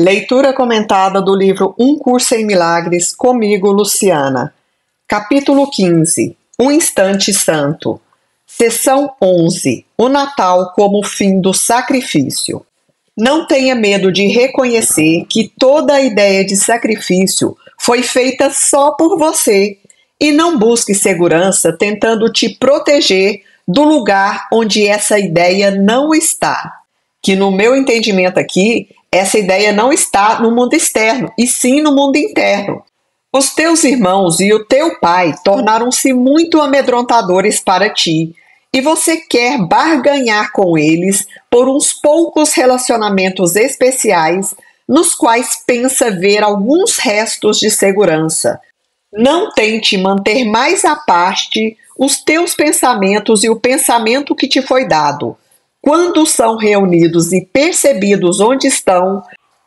Leitura comentada do livro Um Curso em Milagres, comigo, Luciana. Capítulo 15. Um Instante Santo. Seção 11. O Natal como fim do sacrifício. Não tenha medo de reconhecer que toda a ideia de sacrifício foi feita só por você e não busque segurança tentando te proteger do lugar onde essa ideia não está. Que no meu entendimento aqui, essa ideia não está no mundo externo, e sim no mundo interno. Os teus irmãos e o teu pai tornaram-se muito amedrontadores para ti, e você quer barganhar com eles por uns poucos relacionamentos especiais, nos quais pensa ver alguns restos de segurança. Não tente manter mais à parte os teus pensamentos e o pensamento que te foi dado. Quando são reunidos e percebidos onde estão,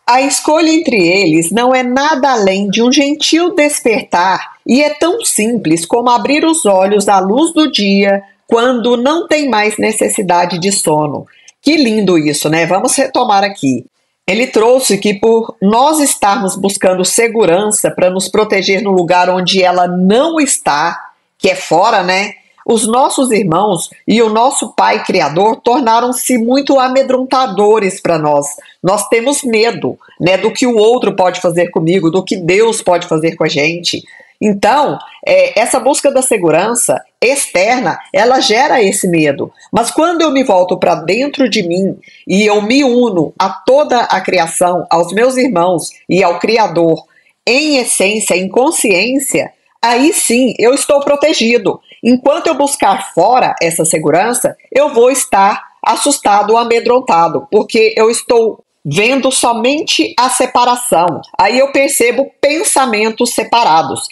a escolha entre eles não é nada além de um gentil despertar e é tão simples como abrir os olhos à luz do dia quando não tem mais necessidade de sono. Que lindo isso, né? Vamos retomar aqui. Ele trouxe que por nós estarmos buscando segurança para nos proteger no lugar onde ela não está, que é fora, né? Os nossos irmãos e o nosso Pai Criador tornaram-se muito amedrontadores para nós. Nós temos medo, né, do que o outro pode fazer comigo, do que Deus pode fazer com a gente. Então, essa busca da segurança externa, ela gera esse medo. Mas quando eu me volto para dentro de mim e eu me uno a toda a criação, aos meus irmãos e ao Criador, em essência, em consciência, aí sim eu estou protegido. Enquanto eu buscar fora essa segurança, eu vou estar assustado ou amedrontado, porque eu estou vendo somente a separação. Aí eu percebo pensamentos separados.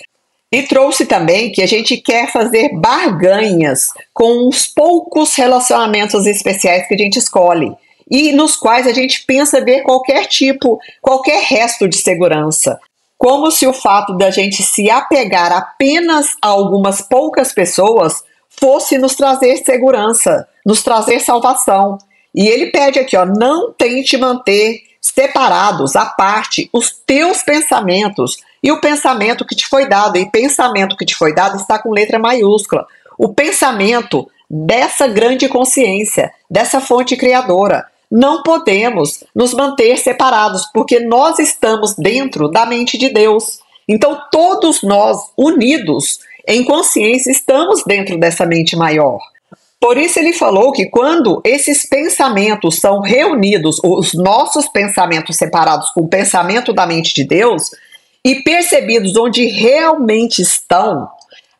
E trouxe também que a gente quer fazer barganhas com uns poucos relacionamentos especiais que a gente escolhe e nos quais a gente pensa ver qualquer resto de segurança. Como se o fato da gente se apegar apenas a algumas poucas pessoas fosse nos trazer segurança, nos trazer salvação. E ele pede aqui, não tente manter separados, à parte, os teus pensamentos e o pensamento que te foi dado. E pensamento que te foi dado está com letra maiúscula. O pensamento dessa grande consciência, dessa fonte criadora. Não podemos nos manter separados, porque nós estamos dentro da mente de Deus. Então, todos nós, unidos em consciência, estamos dentro dessa mente maior. Por isso ele falou que quando esses pensamentos são reunidos, os nossos pensamentos separados com o pensamento da mente de Deus, e percebidos onde realmente estão,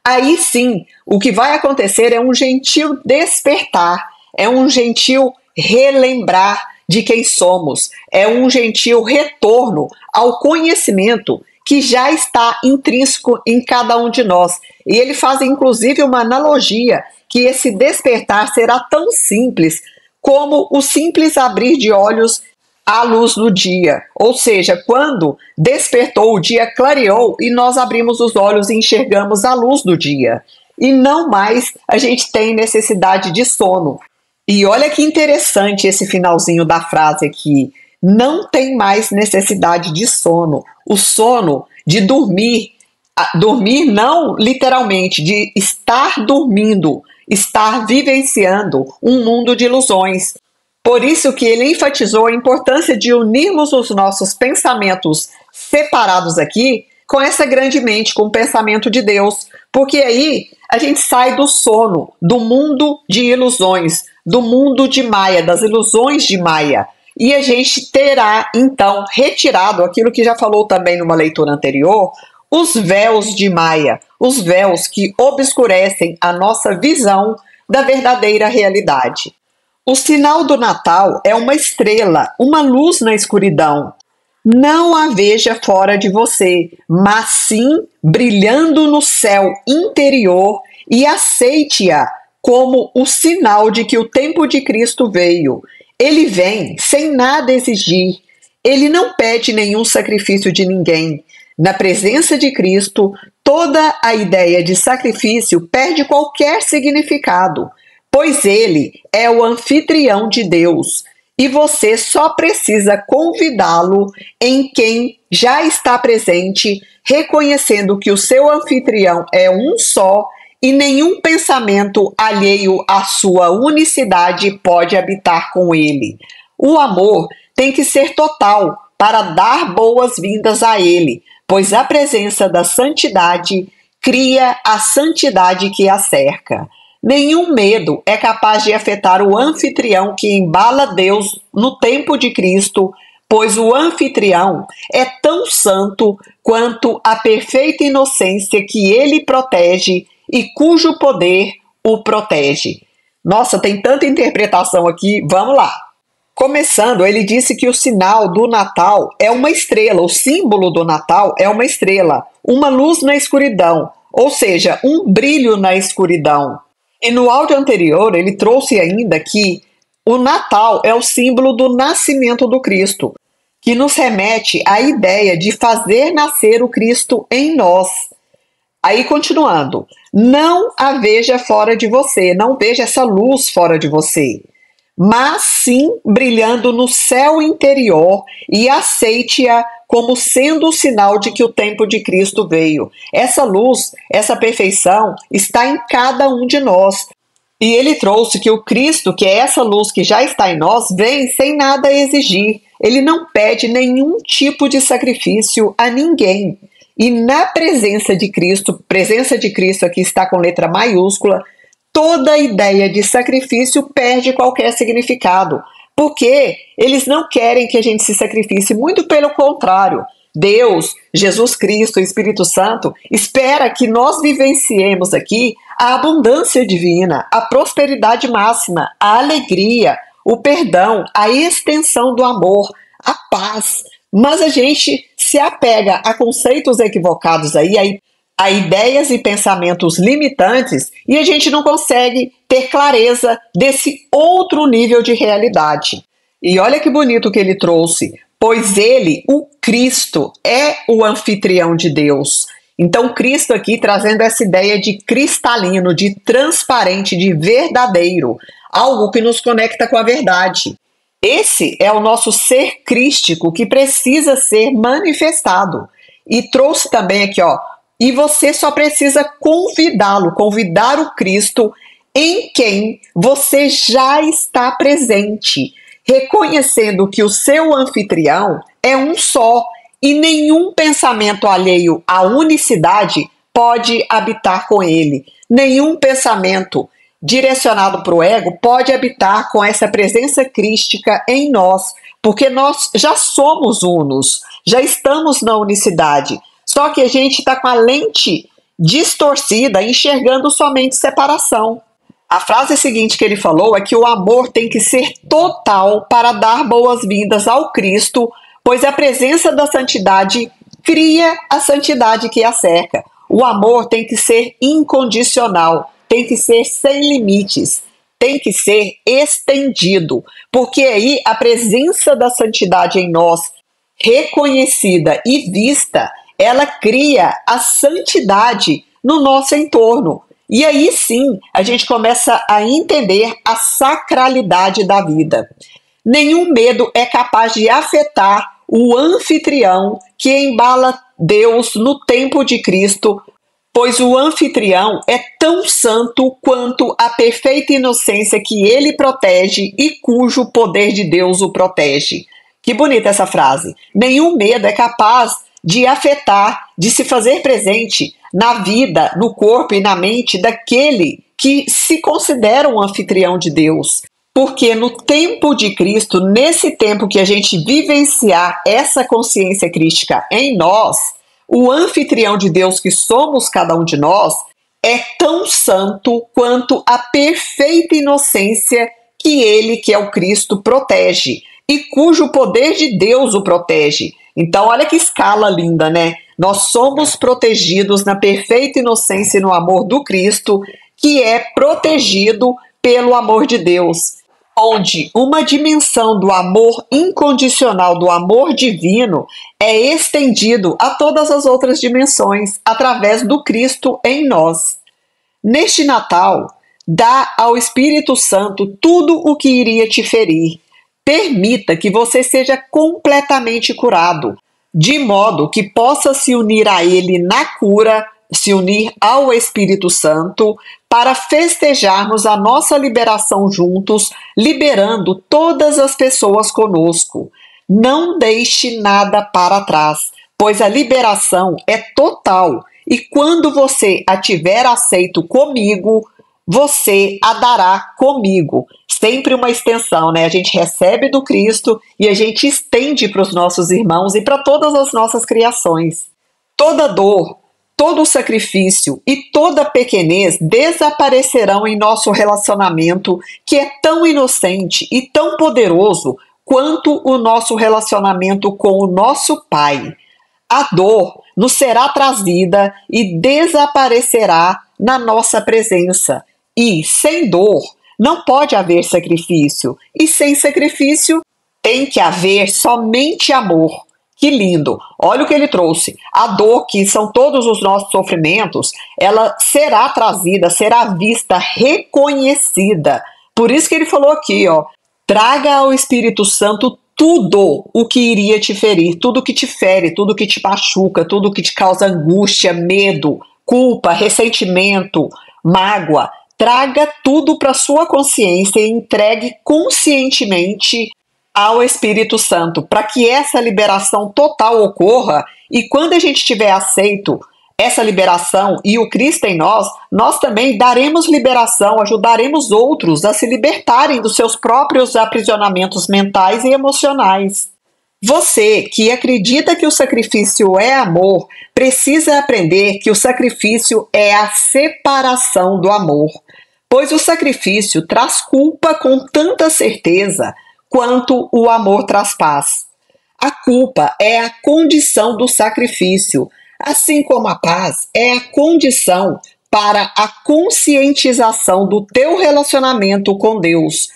aí sim, o que vai acontecer é um gentil despertar, é um gentil relembrar de quem somos, é um gentil retorno ao conhecimento que já está intrínseco em cada um de nós. E ele faz inclusive uma analogia que esse despertar será tão simples como o simples abrir de olhos à luz do dia. Ou seja, quando despertou, o dia clareou e nós abrimos os olhos e enxergamos a luz do dia. E não mais a gente tem necessidade de sono. E olha que interessante esse finalzinho da frase aqui. Não tem mais necessidade de sono. O sono de dormir, dormir não literalmente, de estar dormindo, estar vivenciando um mundo de ilusões. Por isso que ele enfatizou a importância de unirmos os nossos pensamentos separados aqui com essa grande mente, com o pensamento de Deus. Porque aí a gente sai do sono, do mundo de ilusões, do mundo de Maia, das ilusões de Maia. E a gente terá, então, retirado aquilo que já falou também numa leitura anterior, os véus de Maia, os véus que obscurecem a nossa visão da verdadeira realidade. O sinal do Natal é uma estrela, uma luz na escuridão. Não a veja fora de você, mas sim brilhando no céu interior e aceite-a como o sinal de que o tempo de Cristo veio. Ele vem sem nada exigir. Ele não pede nenhum sacrifício de ninguém. Na presença de Cristo, toda a ideia de sacrifício perde qualquer significado, pois ele é o anfitrião de Deus e você só precisa convidá-lo em quem já está presente, reconhecendo que o seu anfitrião é um só e nenhum pensamento alheio à sua unicidade pode habitar com ele. O amor tem que ser total para dar boas-vindas a ele, pois a presença da santidade cria a santidade que a cerca. Nenhum medo é capaz de afetar o anfitrião que embala Deus no tempo de Cristo, pois o anfitrião é tão santo quanto a perfeita inocência que ele protege e cujo poder o protege. Nossa, tem tanta interpretação aqui, vamos lá. Começando, ele disse que o sinal do Natal é uma estrela, o símbolo do Natal é uma estrela, uma luz na escuridão, ou seja, um brilho na escuridão. E no áudio anterior, ele trouxe ainda que o Natal é o símbolo do nascimento do Cristo, que nos remete à ideia de fazer nascer o Cristo em nós. Aí, continuando, não a veja fora de você, não veja essa luz fora de você, mas sim brilhando no céu interior e aceite-a como sendo o sinal de que o tempo de Cristo veio. Essa luz, essa perfeição está em cada um de nós. E ele trouxe que o Cristo, que é essa luz que já está em nós, vem sem nada exigir. Ele não pede nenhum tipo de sacrifício a ninguém. E na presença de Cristo aqui está com letra maiúscula, toda ideia de sacrifício perde qualquer significado, porque eles não querem que a gente se sacrifique, muito pelo contrário. Deus, Jesus Cristo, o Espírito Santo, espera que nós vivenciemos aqui a abundância divina, a prosperidade máxima, a alegria, o perdão, a extensão do amor, a paz. Mas a gente se apega a conceitos equivocados aí, a ideias e pensamentos limitantes, e a gente não consegue ter clareza desse outro nível de realidade. E olha que bonito que ele trouxe, pois ele, o Cristo, é o anfitrião de Deus. Então, Cristo aqui trazendo essa ideia de cristalino, de transparente, de verdadeiro, algo que nos conecta com a verdade. Esse é o nosso ser crístico que precisa ser manifestado. E trouxe também aqui, e você só precisa convidá-lo, convidar o Cristo em quem você já está presente, reconhecendo que o seu anfitrião é um só e nenhum pensamento alheio à unicidade pode habitar com ele. Nenhum pensamento direcionado para o ego pode habitar com essa presença crística em nós, porque nós já somos unos, já estamos na unicidade, só que a gente está com a lente distorcida, enxergando somente separação. A frase seguinte que ele falou é que o amor tem que ser total para dar boas-vindas ao Cristo, pois a presença da santidade cria a santidade que a cerca. O amor tem que ser incondicional, tem que ser sem limites, tem que ser estendido, porque aí a presença da santidade em nós, reconhecida e vista, ela cria a santidade no nosso entorno. E aí sim, a gente começa a entender a sacralidade da vida. Nenhum medo é capaz de afetar o anfitrião que embala Deus no tempo de Cristo, pois o anfitrião é tão santo quanto a perfeita inocência que ele protege e cujo poder de Deus o protege. Que bonita essa frase. Nenhum medo é capaz de afetar, de se fazer presente na vida, no corpo e na mente daquele que se considera um anfitrião de Deus. Porque no tempo de Cristo, nesse tempo que a gente vivenciar essa consciência crística em nós, o anfitrião de Deus que somos cada um de nós é tão santo quanto a perfeita inocência que ele, que é o Cristo, protege e cujo poder de Deus o protege. Então, olha que escala linda, né? Nós somos protegidos na perfeita inocência e no amor do Cristo, que é protegido pelo amor de Deus, onde uma dimensão do amor incondicional, do amor divino, é estendido a todas as outras dimensões através do Cristo em nós. Neste Natal, dá ao Espírito Santo tudo o que iria te ferir. permita que você seja completamente curado, de modo que possa se unir a Ele na cura, se unir ao Espírito Santo, para festejarmos a nossa liberação juntos, liberando todas as pessoas conosco. Não deixe nada para trás, pois a liberação é total, e quando você a tiver aceito comigo, você a dará comigo. Sempre uma extensão, né? A gente recebe do Cristo e a gente estende para os nossos irmãos e para todas as nossas criações. Toda dor, todo sacrifício e toda pequenez desaparecerão em nosso relacionamento, que é tão inocente e tão poderoso quanto o nosso relacionamento com o nosso Pai. A dor nos será trazida e desaparecerá na nossa presença. E, sem dor, não pode haver sacrifício. E sem sacrifício, tem que haver somente amor. Que lindo! Olha o que ele trouxe. A dor, que são todos os nossos sofrimentos, ela será trazida, será vista, reconhecida. Por isso que ele falou aqui, ó, traga ao Espírito Santo tudo o que iria te ferir, tudo que te fere, tudo que te machuca, tudo que te causa angústia, medo, culpa, ressentimento, mágoa. Traga tudo para sua consciência e entregue conscientemente ao Espírito Santo, para que essa liberação total ocorra, e quando a gente tiver aceito essa liberação e o Cristo em nós, nós também daremos liberação, ajudaremos outros a se libertarem dos seus próprios aprisionamentos mentais e emocionais. Você que acredita que o sacrifício é amor, precisa aprender que o sacrifício é a separação do amor, pois o sacrifício traz culpa com tanta certeza quanto o amor traz paz. A culpa é a condição do sacrifício, assim como a paz é a condição para a conscientização do teu relacionamento com Deus.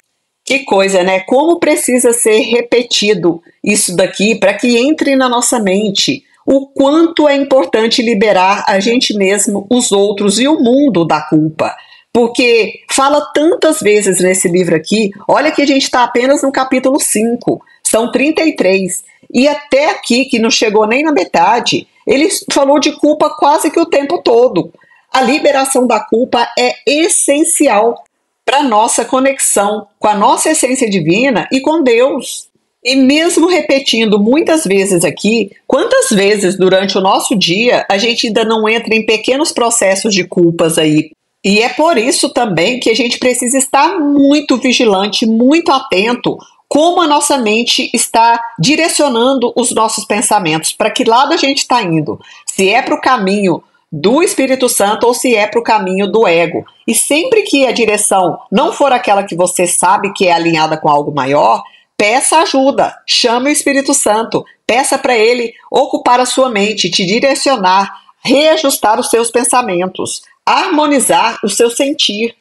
Que coisa, né? Como precisa ser repetido isso daqui para que entre na nossa mente o quanto é importante liberar a gente mesmo, os outros e o mundo da culpa. Porque fala tantas vezes nesse livro aqui, olha que a gente está apenas no capítulo 5, são 33, e até aqui, que não chegou nem na metade, ele falou de culpa quase que o tempo todo. A liberação da culpa é essencial para a nossa conexão com a nossa essência divina e com Deus. E mesmo repetindo muitas vezes aqui, quantas vezes durante o nosso dia a gente ainda não entra em pequenos processos de culpas aí? E é por isso também que a gente precisa estar muito vigilante, muito atento, como a nossa mente está direcionando os nossos pensamentos, para que lado a gente está indo, se é para o caminho do Espírito Santo ou se é para o caminho do ego. E sempre que a direção não for aquela que você sabe que é alinhada com algo maior, peça ajuda, chame o Espírito Santo, peça para ele ocupar a sua mente, te direcionar, reajustar os seus pensamentos, harmonizar o seu sentir.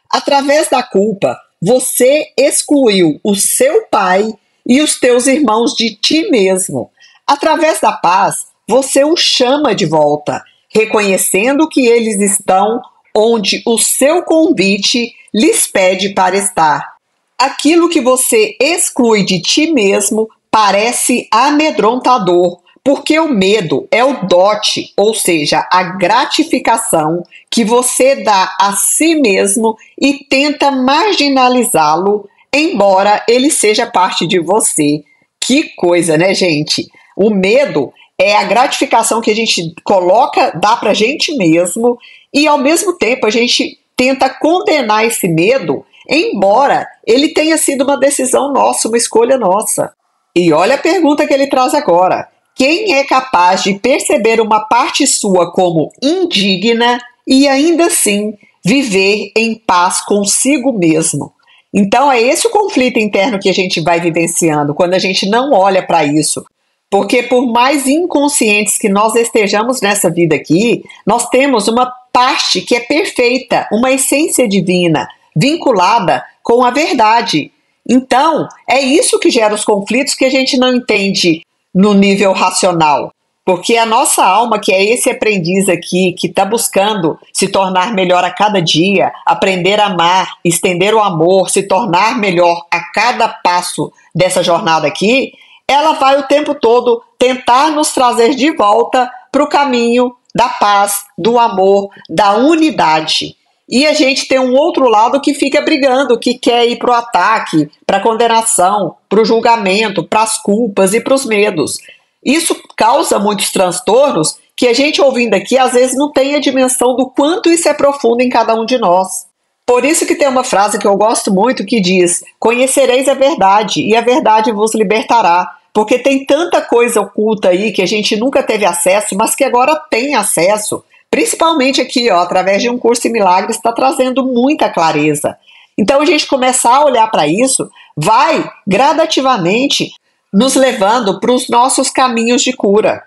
Através da culpa, você excluiu o seu pai e os teus irmãos de ti mesmo. Através da paz, você os chama de volta, reconhecendo que eles estão onde o seu convite lhes pede para estar. Aquilo que você exclui de ti mesmo parece amedrontador, porque o medo é o dote, ou seja, a gratificação que você dá a si mesmo e tenta marginalizá-lo, embora ele seja parte de você. Que coisa, né, gente? O medo é a gratificação que a gente coloca, dá pra gente mesmo, e ao mesmo tempo a gente tenta condenar esse medo, embora ele tenha sido uma decisão nossa, uma escolha nossa. E olha a pergunta que ele traz agora. Quem é capaz de perceber uma parte sua como indigna e ainda assim viver em paz consigo mesmo? Então é esse o conflito interno que a gente vai vivenciando quando a gente não olha para isso. Porque por mais inconscientes que nós estejamos nessa vida aqui, nós temos uma parte que é perfeita, uma essência divina, vinculada com a verdade. Então, é isso que gera os conflitos que a gente não entende no nível racional. Porque a nossa alma, que é esse aprendiz aqui, que está buscando se tornar melhor a cada dia, aprender a amar, estender o amor, se tornar melhor a cada passo dessa jornada aqui, ela vai o tempo todo tentar nos trazer de volta para o caminho da paz, do amor, da unidade. E a gente tem um outro lado que fica brigando, que quer ir para o ataque, para a condenação, para o julgamento, para as culpas e para os medos. Isso causa muitos transtornos que a gente ouvindo aqui às vezes não tem a dimensão do quanto isso é profundo em cada um de nós. Por isso que tem uma frase que eu gosto muito que diz: conhecereis a verdade e a verdade vos libertará. Porque tem tanta coisa oculta aí que a gente nunca teve acesso, mas que agora tem acesso. Principalmente aqui, ó, através de um curso em milagres, está trazendo muita clareza. Então a gente começar a olhar para isso, vai gradativamente nos levando para os nossos caminhos de cura.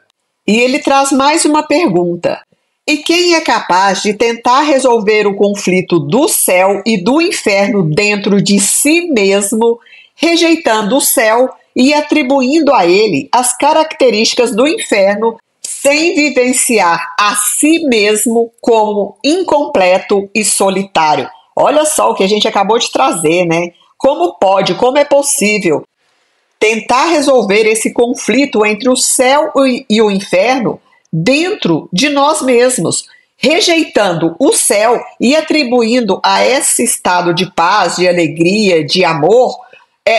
E ele traz mais uma pergunta. E quem é capaz de tentar resolver o conflito do céu e do inferno dentro de si mesmo, rejeitando o céu e atribuindo a ele as características do inferno, sem vivenciar a si mesmo como incompleto e solitário? Olha só o que a gente acabou de trazer, né? Como pode, como é possível tentar resolver esse conflito entre o céu e o inferno dentro de nós mesmos, rejeitando o céu e atribuindo a esse estado de paz, de alegria, de amor,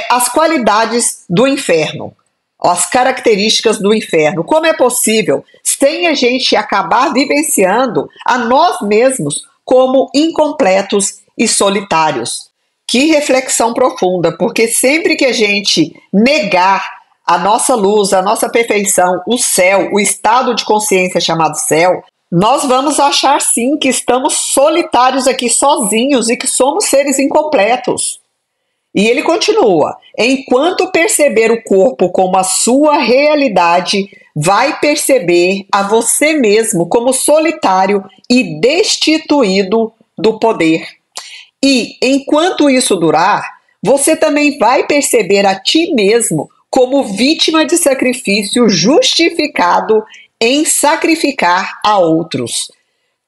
as qualidades do inferno, as características do inferno. Como é possível sem a gente acabar vivenciando a nós mesmos como incompletos e solitários? Que reflexão profunda, porque sempre que a gente negar a nossa luz, a nossa perfeição, o céu, o estado de consciência chamado céu, nós vamos achar sim que estamos solitários aqui sozinhos e que somos seres incompletos. E ele continua: enquanto perceber o corpo como a sua realidade, vai perceber a você mesmo como solitário e destituído do poder. E, enquanto isso durar, você também vai perceber a ti mesmo como vítima de sacrifício justificado em sacrificar a outros.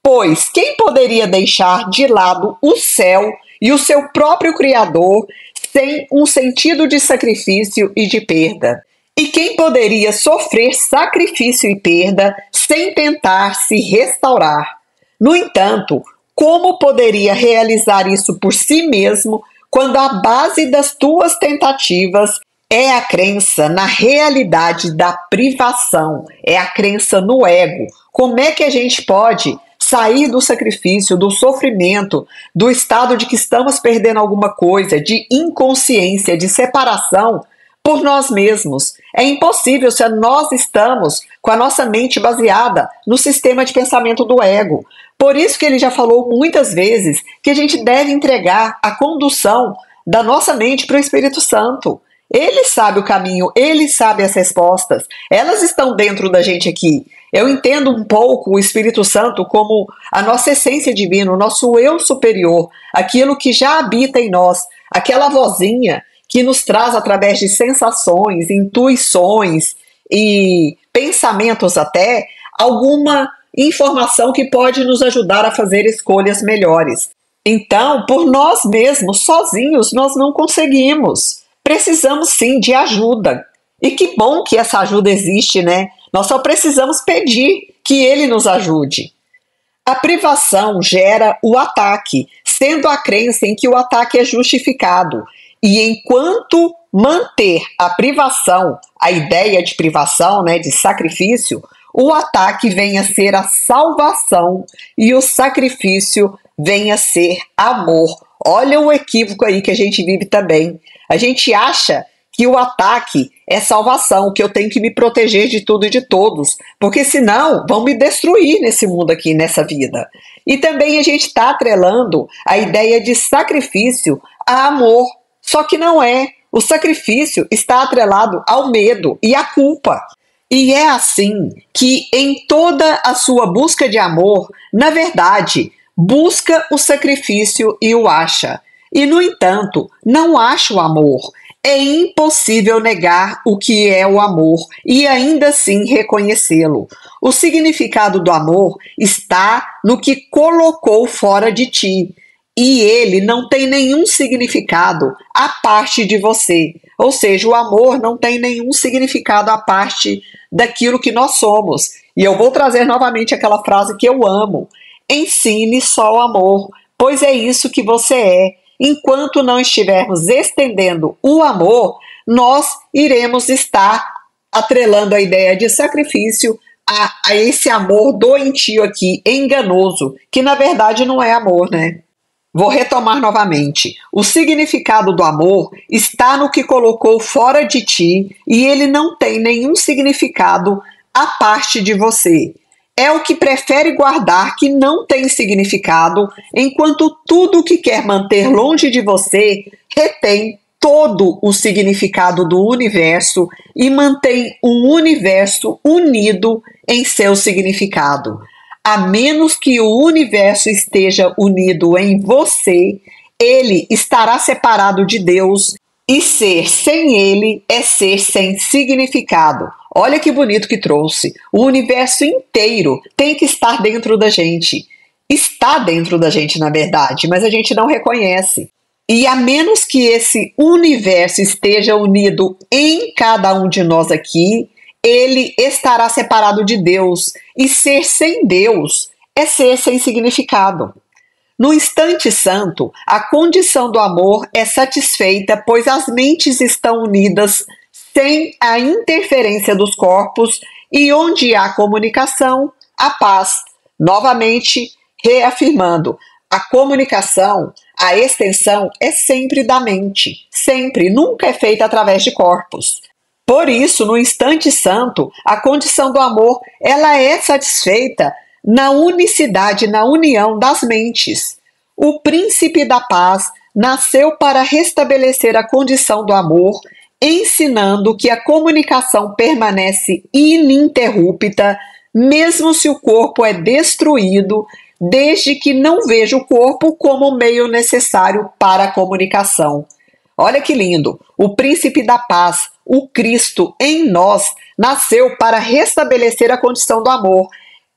Pois quem poderia deixar de lado o céu e o seu próprio Criador sem um sentido de sacrifício e de perda? E quem poderia sofrer sacrifício e perda sem tentar se restaurar? No entanto, como poderia realizar isso por si mesmo quando a base das tuas tentativas é a crença na realidade da privação, é a crença no ego? Como é que a gente pode sair do sacrifício, do sofrimento, do estado de que estamos perdendo alguma coisa, de inconsciência, de separação por nós mesmos? É impossível se nós estamos com a nossa mente baseada no sistema de pensamento do ego. Por isso que ele já falou muitas vezes que a gente deve entregar a condução da nossa mente para o Espírito Santo. Ele sabe o caminho, ele sabe as respostas, elas estão dentro da gente aqui. Eu entendo um pouco o Espírito Santo como a nossa essência divina, o nosso eu superior, aquilo que já habita em nós, aquela vozinha que nos traz através de sensações, intuições e pensamentos até, alguma informação que pode nos ajudar a fazer escolhas melhores. Então, por nós mesmos, sozinhos, nós não conseguimos. Precisamos sim de ajuda. E que bom que essa ajuda existe, né? Nós só precisamos pedir que ele nos ajude. A privação gera o ataque, sendo a crença em que o ataque é justificado. E enquanto manter a privação, a ideia de privação, né, de sacrifício, o ataque vem a ser a salvação e o sacrifício vem a ser amor. Olha o equívoco aí que a gente vive também. A gente acha que o ataque é salvação, que eu tenho que me proteger de tudo e de todos, porque senão vão me destruir nesse mundo aqui, nessa vida. E também a gente está atrelando a ideia de sacrifício a amor, só que não é. O sacrifício está atrelado ao medo e à culpa. E é assim que em toda a sua busca de amor, na verdade, busca o sacrifício e o acha. E, no entanto, não acha o amor. É impossível negar o que é o amor e ainda assim reconhecê-lo. O significado do amor está no que colocou fora de ti, e ele não tem nenhum significado à parte de você. Ou seja, o amor não tem nenhum significado à parte daquilo que nós somos. E eu vou trazer novamente aquela frase que eu amo: ensine só o amor, pois é isso que você é. Enquanto não estivermos estendendo o amor, nós iremos estar atrelando a ideia de sacrifício a esse amor doentio aqui, enganoso, que na verdade não é amor, né? Vou retomar novamente. O significado do amor está no que colocou fora de ti e ele não tem nenhum significado à parte de você. É o que prefere guardar que não tem significado, enquanto tudo que quer manter longe de você retém todo o significado do universo e mantém um universo unido em seu significado. A menos que o universo esteja unido em você, ele estará separado de Deus, e ser sem ele é ser sem significado. Olha que bonito que trouxe. O universo inteiro tem que estar dentro da gente. Está dentro da gente, na verdade, mas a gente não reconhece. E a menos que esse universo esteja unido em cada um de nós aqui, ele estará separado de Deus. E ser sem Deus é ser sem significado. No instante santo, a condição do amor é satisfeita, pois as mentes estão unidas sem a interferência dos corpos, e onde há comunicação, há paz. Novamente, reafirmando, a comunicação, a extensão é sempre da mente, sempre, nunca é feita através de corpos. Por isso, no instante santo, a condição do amor, ela é satisfeita na unicidade, na união das mentes. O príncipe da paz nasceu para restabelecer a condição do amor, ensinando que a comunicação permanece ininterrupta, mesmo se o corpo é destruído, desde que não veja o corpo como meio necessário para a comunicação. Olha que lindo! O príncipe da paz, o Cristo em nós, nasceu para restabelecer a condição do amor,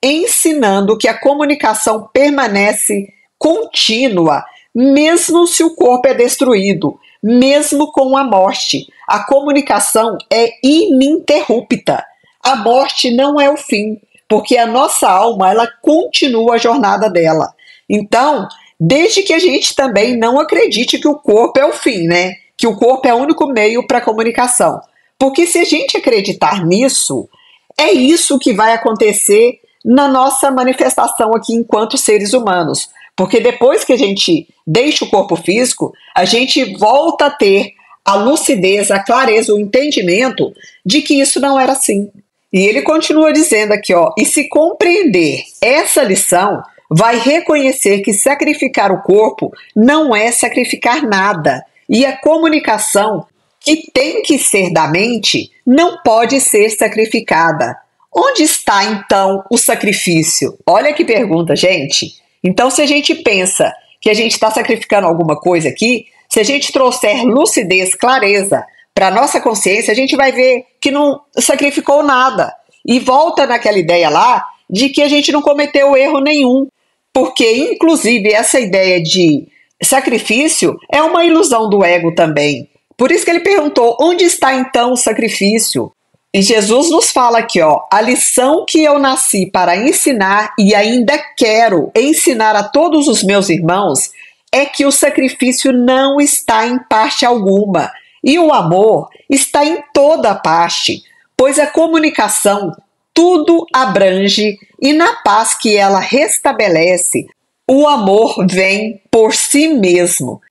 ensinando que a comunicação permanece contínua, mesmo se o corpo é destruído, mesmo com a morte. A comunicação é ininterrupta. A morte não é o fim, porque a nossa alma, ela continua a jornada dela. Então, desde que a gente também não acredite que o corpo é o fim, né? Que o corpo é o único meio para a comunicação. Porque se a gente acreditar nisso, é isso que vai acontecer na nossa manifestação aqui enquanto seres humanos. Porque depois que a gente deixa o corpo físico, a gente volta a ter a lucidez, a clareza, o entendimento de que isso não era assim. E ele continua dizendo aqui, ó, e se compreender essa lição, vai reconhecer que sacrificar o corpo não é sacrificar nada. E a comunicação, que tem que ser da mente, não pode ser sacrificada. Onde está, então, o sacrifício? Olha que pergunta, gente. Então, se a gente pensa que a gente está sacrificando alguma coisa aqui, se a gente trouxer lucidez, clareza para a nossa consciência, a gente vai ver que não sacrificou nada. E volta naquela ideia lá de que a gente não cometeu erro nenhum. Porque, inclusive, essa ideia de sacrifício é uma ilusão do ego também. Por isso que ele perguntou, onde está então o sacrifício? E Jesus nos fala aqui, ó, a lição que eu nasci para ensinar e ainda quero ensinar a todos os meus irmãos é que o sacrifício não está em parte alguma e o amor está em toda parte, pois a comunicação tudo abrange e na paz que ela restabelece, o amor vem por si mesmo.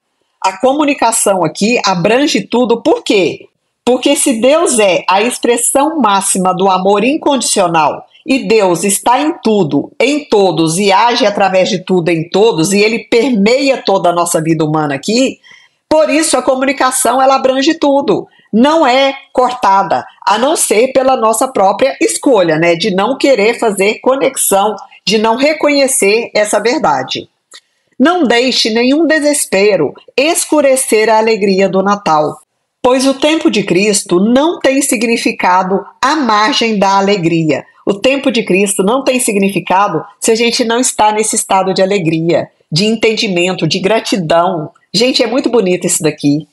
A comunicação aqui abrange tudo, por quê? Porque se Deus é a expressão máxima do amor incondicional e Deus está em tudo, em todos e age através de tudo em todos e ele permeia toda a nossa vida humana aqui, por isso a comunicação ela abrange tudo, não é cortada, a não ser pela nossa própria escolha, né, de não querer fazer conexão, de não reconhecer essa verdade. Não deixe nenhum desespero escurecer a alegria do Natal. Pois o tempo de Cristo não tem significado à margem da alegria. O tempo de Cristo não tem significado se a gente não está nesse estado de alegria, de entendimento, de gratidão. Gente, é muito bonito isso daqui.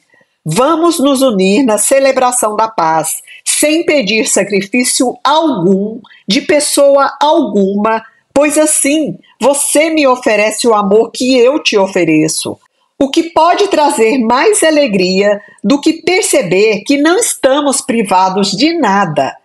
Vamos nos unir na celebração da paz, sem pedir sacrifício algum, de pessoa alguma, pois assim você me oferece o amor que eu te ofereço. O que pode trazer mais alegria do que perceber que não estamos privados de nada?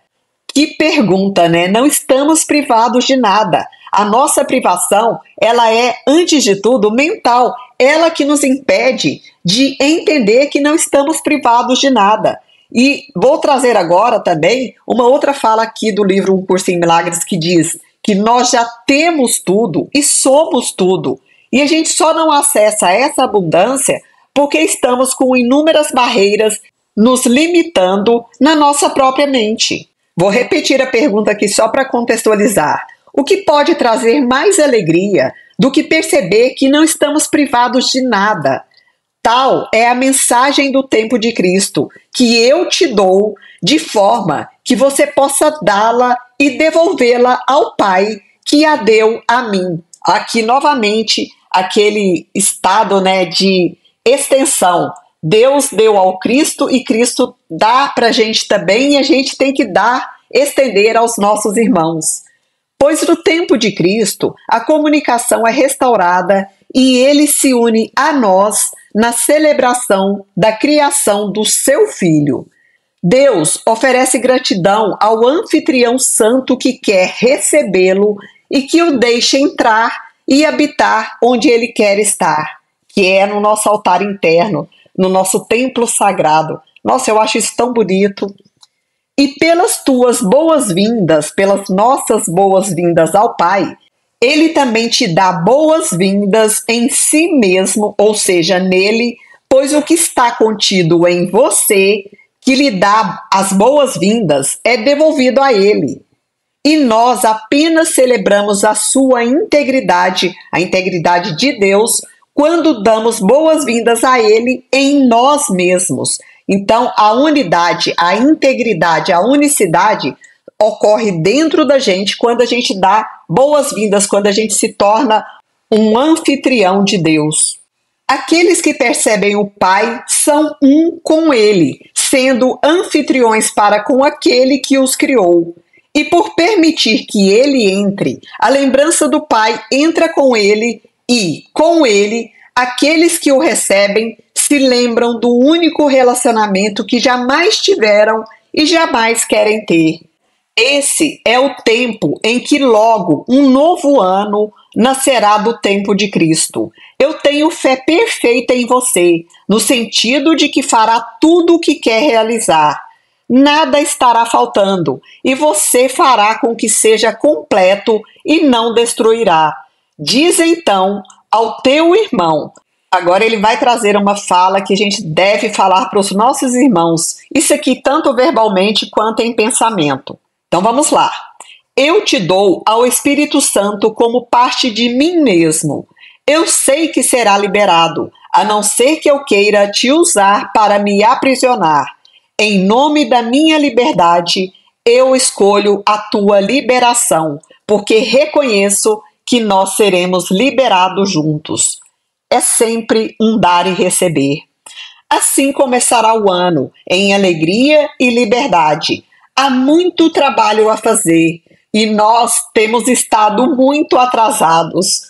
Que pergunta, né? Não estamos privados de nada. A nossa privação, ela é, antes de tudo, mental. Ela que nos impede de entender que não estamos privados de nada. E vou trazer agora também uma outra fala aqui do livro Um Curso em Milagres que diz que nós já temos tudo e somos tudo. E a gente só não acessa essa abundância porque estamos com inúmeras barreiras nos limitando na nossa própria mente. Vou repetir a pergunta aqui só para contextualizar. O que pode trazer mais alegria do que perceber que não estamos privados de nada? Tal é a mensagem do tempo de Cristo, que eu te dou de forma que você possa dá-la e devolvê-la ao Pai que a deu a mim. Aqui novamente aquele estado, né, de extensão. Deus deu ao Cristo e Cristo dá para a gente também e a gente tem que dar, estender aos nossos irmãos. Pois no tempo de Cristo a comunicação é restaurada e ele se une a nós na celebração da criação do seu Filho. Deus oferece gratidão ao anfitrião santo que quer recebê-lo e que o deixa entrar e habitar onde ele quer estar, que é no nosso altar interno, no nosso templo sagrado. Nossa, eu acho isso tão bonito. E pelas tuas boas-vindas, pelas nossas boas-vindas ao Pai, ele também te dá boas-vindas em si mesmo, ou seja, nele, pois o que está contido em você, que lhe dá as boas-vindas, é devolvido a ele. E nós apenas celebramos a sua integridade, a integridade de Deus, quando damos boas-vindas a ele em nós mesmos. Então, a unidade, a integridade, a unicidade ocorre dentro da gente quando a gente dá boas-vindas, quando a gente se torna um anfitrião de Deus. Aqueles que percebem o Pai são um com ele, sendo anfitriões para com aquele que os criou. E por permitir que ele entre, a lembrança do Pai entra com ele e, com ele, aqueles que o recebem se lembram do único relacionamento que jamais tiveram e jamais querem ter. Esse é o tempo em que logo um novo ano nascerá do tempo de Cristo. Eu tenho fé perfeita em você, no sentido de que fará tudo o que quer realizar. Nada estará faltando, e você fará com que seja completo e não destruirá. Diz então ao teu irmão. Agora ele vai trazer uma fala que a gente deve falar para os nossos irmãos. Isso aqui tanto verbalmente quanto em pensamento. Então vamos lá. Eu te dou ao Espírito Santo como parte de mim mesmo. Eu sei que será liberado, a não ser que eu queira te usar para me aprisionar. Em nome da minha liberdade, eu escolho a tua liberação, porque reconheço que nós seremos liberados juntos. É sempre um dar e receber. Assim começará o ano, em alegria e liberdade. Há muito trabalho a fazer e nós temos estado muito atrasados.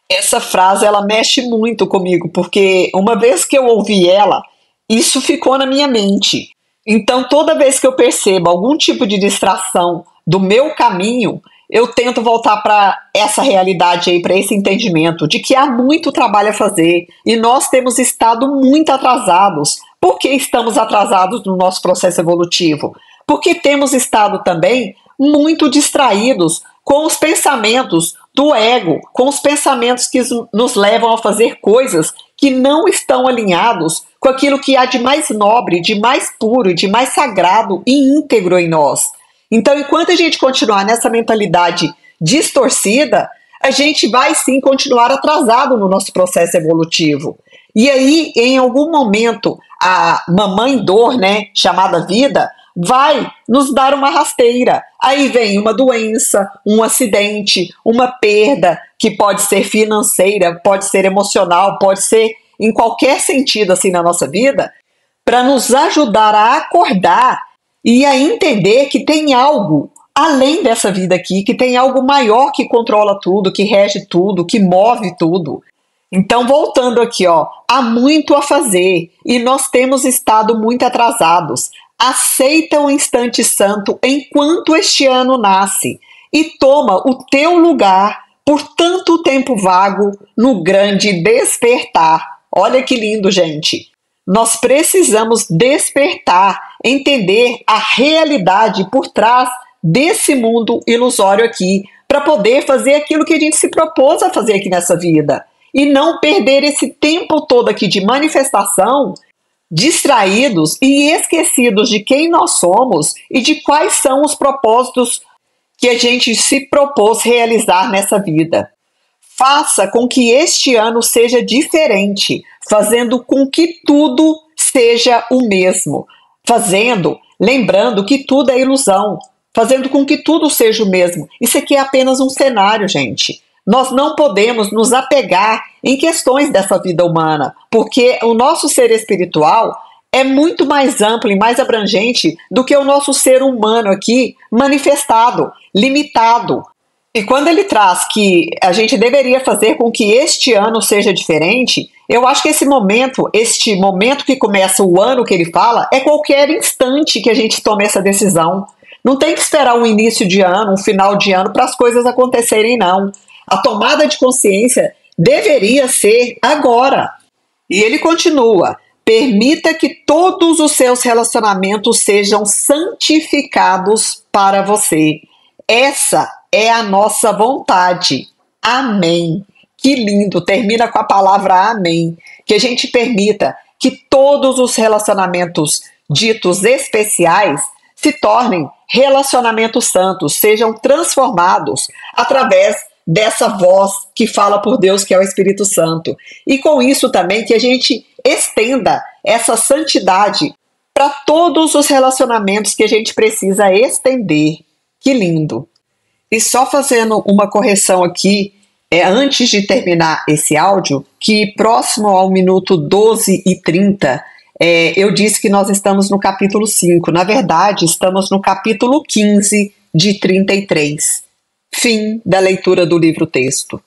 Essa frase ela mexe muito comigo, porque uma vez que eu ouvi ela, isso ficou na minha mente. Então, toda vez que eu percebo algum tipo de distração do meu caminho, eu tento voltar para essa realidade aí, para esse entendimento de que há muito trabalho a fazer e nós temos estado muito atrasados. Por que estamos atrasados no nosso processo evolutivo? Porque temos estado também muito distraídos com os pensamentos do ego, com os pensamentos que nos levam a fazer coisas que não estão alinhados com aquilo que há de mais nobre, de mais puro, de mais sagrado e íntegro em nós. Então, enquanto a gente continuar nessa mentalidade distorcida, a gente vai sim continuar atrasado no nosso processo evolutivo. E aí, em algum momento, a mamãe dor, né, chamada vida, vai nos dar uma rasteira. Aí vem uma doença, um acidente, uma perda, que pode ser financeira, pode ser emocional, pode ser em qualquer sentido assim na nossa vida, para nos ajudar a acordar e a entender que tem algo além dessa vida aqui, que tem algo maior que controla tudo, que rege tudo, que move tudo. Então, voltando aqui, ó, há muito a fazer e nós temos estado muito atrasados. Aceita o instante santo enquanto este ano nasce e toma o teu lugar por tanto tempo vago no grande despertar. Olha que lindo, gente. Nós precisamos despertar, entender a realidade por trás desse mundo ilusório aqui, para poder fazer aquilo que a gente se propôs a fazer aqui nessa vida. E não perder esse tempo todo aqui de manifestação, distraídos e esquecidos de quem nós somos e de quais são os propósitos que a gente se propôs realizar nessa vida. Faça com que este ano seja diferente, fazendo com que tudo seja o mesmo. Lembrando que tudo é ilusão, fazendo com que tudo seja o mesmo. Isso aqui é apenas um cenário, gente. Nós não podemos nos apegar em questões dessa vida humana, porque o nosso ser espiritual é muito mais amplo e mais abrangente do que o nosso ser humano aqui manifestado, limitado. E quando ele traz que a gente deveria fazer com que este ano seja diferente, eu acho que este momento que começa o ano que ele fala, é qualquer instante que a gente tome essa decisão. Não tem que esperar um início de ano, um final de ano para as coisas acontecerem, não. A tomada de consciência deveria ser agora. E ele continua: permita que todos os seus relacionamentos sejam santificados para você. Essa é a nossa vontade. Amém. Que lindo, termina com a palavra amém. Que a gente permita que todos os relacionamentos ditos especiais se tornem relacionamentos santos, sejam transformados através dessa voz que fala por Deus, que é o Espírito Santo. E com isso também que a gente estenda essa santidade para todos os relacionamentos que a gente precisa estender. Que lindo! E só fazendo uma correção aqui, antes de terminar esse áudio, que próximo ao minuto 12:30, eu disse que nós estamos no capítulo 5. Na verdade, estamos no capítulo 15 de 33. Fim da leitura do livro-texto.